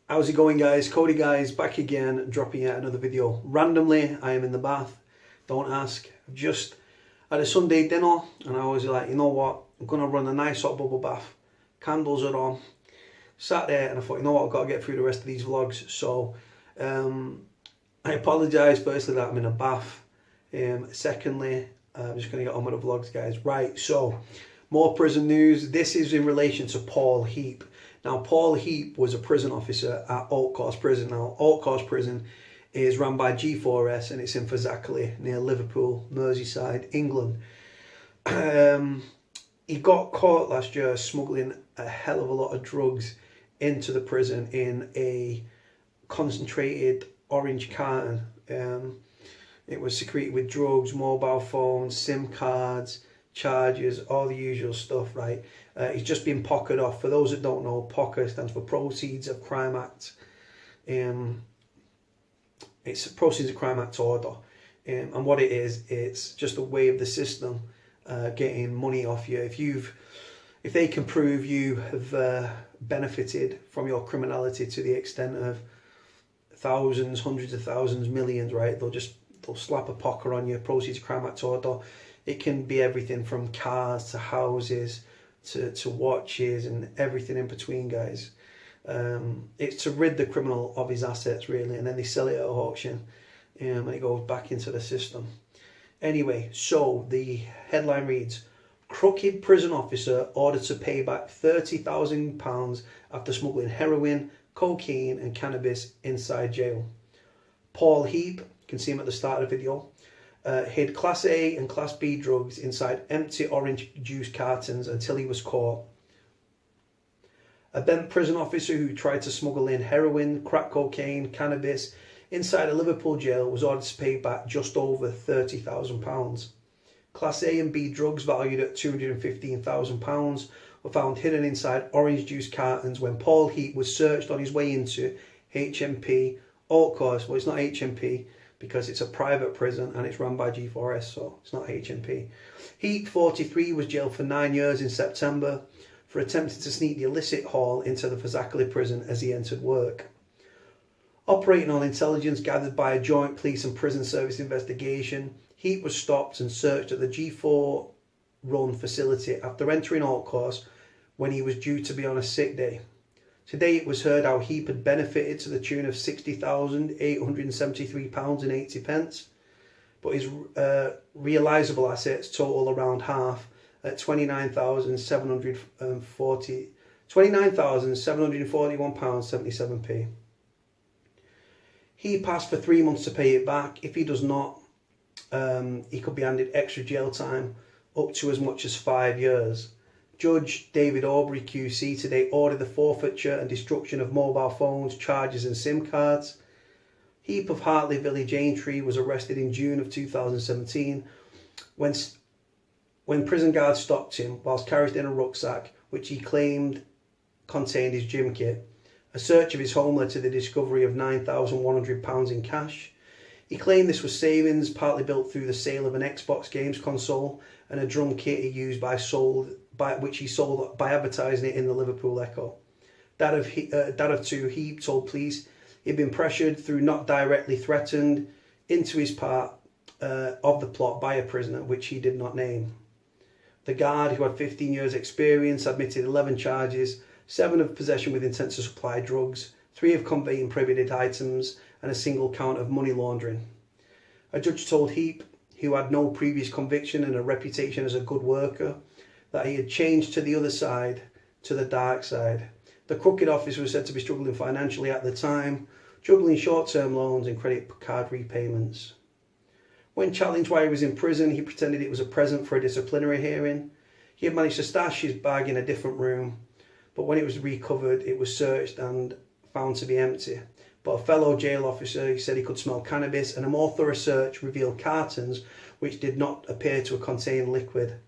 How's it going, guys? Cody guys back again, dropping yet another video. Randomly, I am in the bath. Don't ask. I've just had a Sunday dinner and I was like, you know what? I'm going to run a nice hot bubble bath. Candles are on. Sat there and I thought, you know what? I've got to get through the rest of these vlogs. So I apologise firstly that I'm in a bath. Secondly, I'm just going to get on with the vlogs, guys. Right, so more prison news. This is in relation to Paul Heap. Now, Paul Heap was a prison officer at Altcourse prison. Now, Altcourse prison is run by G4S and it's in Fazakerley near Liverpool, Merseyside, England. He got caught last year smuggling a hell of a lot of drugs into the prison in a concentrated orange carton. It was secreted with drugs, mobile phones, SIM cards, charges, all the usual stuff, right? He's just been pocketed off. For those that don't know, POCA stands for Proceeds of Crime Act. It's Proceeds of Crime Act order. And what it is, it's just a way of the system getting money off you. If they can prove you have benefited from your criminality to the extent of thousands, hundreds of thousands, millions, right? They'll slap a POCA on you, Proceeds of Crime Act order. It can be everything from cars to houses to watches and everything in between, guys. It's to rid the criminal of his assets, really, and then they sell it at auction and it goes back into the system. Anyway, so the headline reads, crooked prison officer ordered to pay back £30,000 after smuggling heroin, cocaine and cannabis inside jail. Paul Heap, you can see him at the start of the video, hid Class A and Class B drugs inside empty orange juice cartons until he was caught. A bent prison officer who tried to smuggle in heroin, crack cocaine, cannabis inside a Liverpool jail was ordered to pay back just over £30,000. Class A and B drugs valued at £215,000 were found hidden inside orange juice cartons when Paul Heap was searched on his way into HMP Altcourse. Well, it's not HMP because it's a private prison and it's run by G4S, so it's not HMP. Heap, 43, was jailed for 9 years in September for attempting to sneak the illicit haul into the Fazakerley prison as he entered work. Operating on intelligence gathered by a joint police and prison service investigation, Heap was stopped and searched at the G4 run facility after entering Altcourse when he was due to be on a sick day. Today it was heard how Heap had benefited to the tune of £60,873.80, but his realisable assets total around half at £29,741.77. Heap asked for 3 months to pay it back. If he does not, he could be handed extra jail time up to as much as 5 years. Judge David Aubrey QC today ordered the forfeiture and destruction of mobile phones, chargers and SIM cards. Heap of Hartley Village Aintree was arrested in June of 2017 when prison guards stopped him whilst carrying in a rucksack which he claimed contained his gym kit. A search of his home led to the discovery of £9,100 in cash. He claimed this was savings partly built through the sale of an Xbox games console and a drum kit he used which he sold by advertising it in the Liverpool Echo. Dad of two, Heap told police he'd been pressured through not directly threatened into his part of the plot by a prisoner which he did not name. The guard, who had 15 years experience, admitted 11 charges, 7 of possession with intent to supply drugs, 3 of conveying prohibited items and a single count of money laundering. A judge told Heap, who had no previous conviction and a reputation as a good worker, that he had changed to the other side, to the dark side. The crooked officer was said to be struggling financially at the time, juggling short-term loans and credit card repayments. When challenged while he was in prison, he pretended it was a present for a disciplinary hearing. He had managed to stash his bag in a different room, but when it was recovered, it was searched and found to be empty. But a fellow jail officer, he said he could smell cannabis, and a more thorough search revealed cartons which did not appear to contain liquid.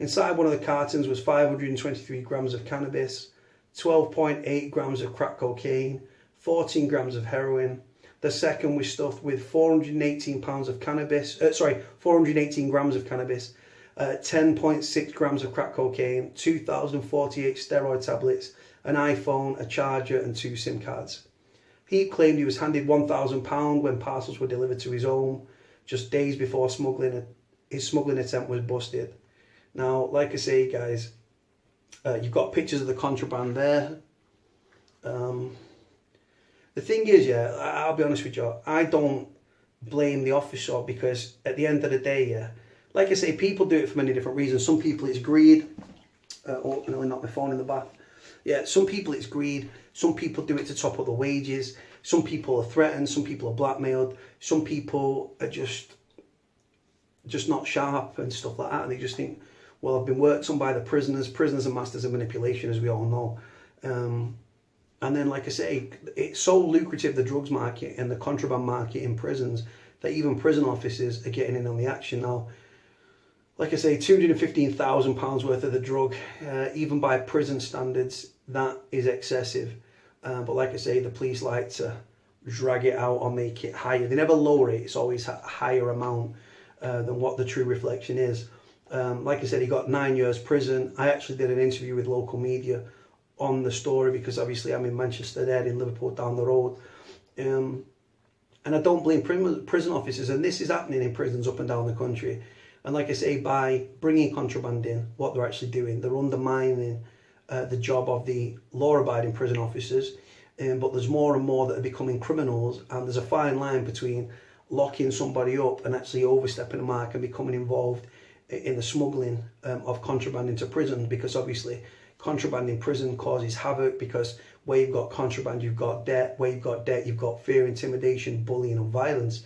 Inside one of the cartons was 523 grams of cannabis, 12.8 grams of crack cocaine, 14 grams of heroin. The second was stuffed with 418 grams of cannabis, 10.6 grams of crack cocaine, 2,048 steroid tablets, an iPhone, a charger and 2 SIM cards. Heap claimed he was handed £1,000 when parcels were delivered to his home, just days before his smuggling attempt was busted. Now, like I say, guys, you've got pictures of the contraband there. The thing is, yeah, I'll be honest with you, I don't blame the officer, because at the end of the day, yeah, like I say, people do it for many different reasons. Some people it's greed. Oh, you know, knock my phone in the bath. Yeah, some people it's greed. Some people do it to top up the wages. Some people are threatened. Some people are blackmailed. Some people are just not sharp and stuff like that. And they just think, well, I've been worked on by the prisoners. Prisoners are masters of manipulation, as we all know. And then, like I say, it's so lucrative, the drugs market and the contraband market in prisons, that even prison officers are getting in on the action now. Like I say, £215,000 worth of the drug, even by prison standards, that is excessive. But like I say, the police like to drag it out or make it higher. They never lower it. It's always a higher amount than what the true reflection is. Like I said, he got 9 years prison. I actually did an interview with local media on the story, because obviously I'm in Manchester, there in Liverpool down the road. And I don't blame prison officers, and this is happening in prisons up and down the country. And like I say, by bringing contraband in, what they're actually doing, they're undermining the job of the law-abiding prison officers. But there's more and more that are becoming criminals, and there's a fine line between locking somebody up and actually overstepping the mark and becoming involved in the smuggling of contraband into prison, because obviously contraband in prison causes havoc, because where you've got contraband, you've got debt. Where you've got debt, you've got fear, intimidation, bullying and violence.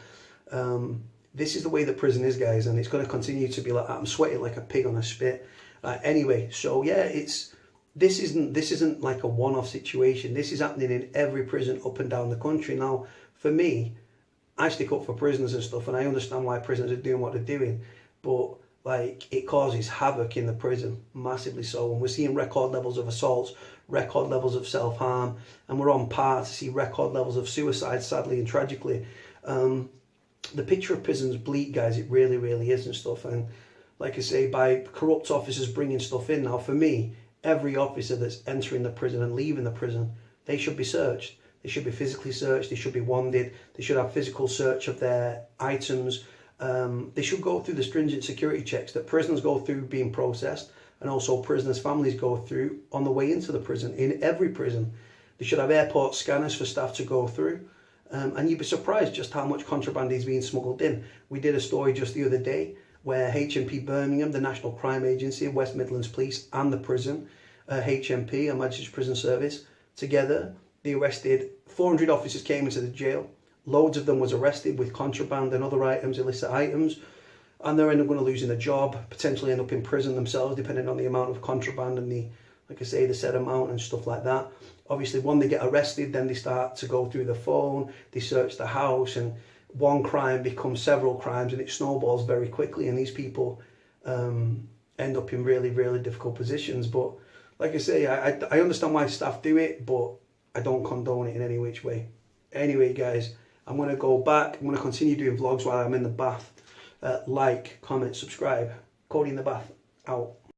This is the way that prison is, guys, and it's going to continue to be like that. I'm sweating like a pig on a spit. Anyway, so yeah, this isn't like a one-off situation. This is happening in every prison up and down the country. Now, for me, I stick up for prisoners and stuff, and I understand why prisoners are doing what they're doing, but like, it causes havoc in the prison, massively so. And we're seeing record levels of assaults, record levels of self-harm, and we're on par to see record levels of suicide, sadly and tragically. The picture of prison's bleak, guys. It really, really is and stuff. And like I say, by corrupt officers bringing stuff in, now for me, every officer that's entering the prison and leaving the prison, they should be searched. They should be physically searched. They should be wanded. They should have physical search of their items. They should go through the stringent security checks that prisoners go through being processed, and also prisoners' families go through on the way into the prison, in every prison. They should have airport scanners for staff to go through. And you'd be surprised just how much contraband is being smuggled in. We did a story just the other day where HMP Birmingham, the National Crime Agency, West Midlands Police and the prison, HMP, Her Majesty's Prison Service, together, they arrested 400 officers came into the jail. Loads of them was arrested with contraband and other items, illicit items, and they're going to losing a job, potentially end up in prison themselves, depending on the amount of contraband and the, like I say, the said amount and stuff like that. Obviously, when they get arrested, then they start to go through the phone, they search the house, and one crime becomes several crimes, and it snowballs very quickly, and these people end up in really, really difficult positions. But like I say, I understand why staff do it, but I don't condone it in any which way. Anyway, guys, I'm going to go back. I'm going to continue doing vlogs while I'm in the bath. Like, comment, subscribe. Cody in the bath, out.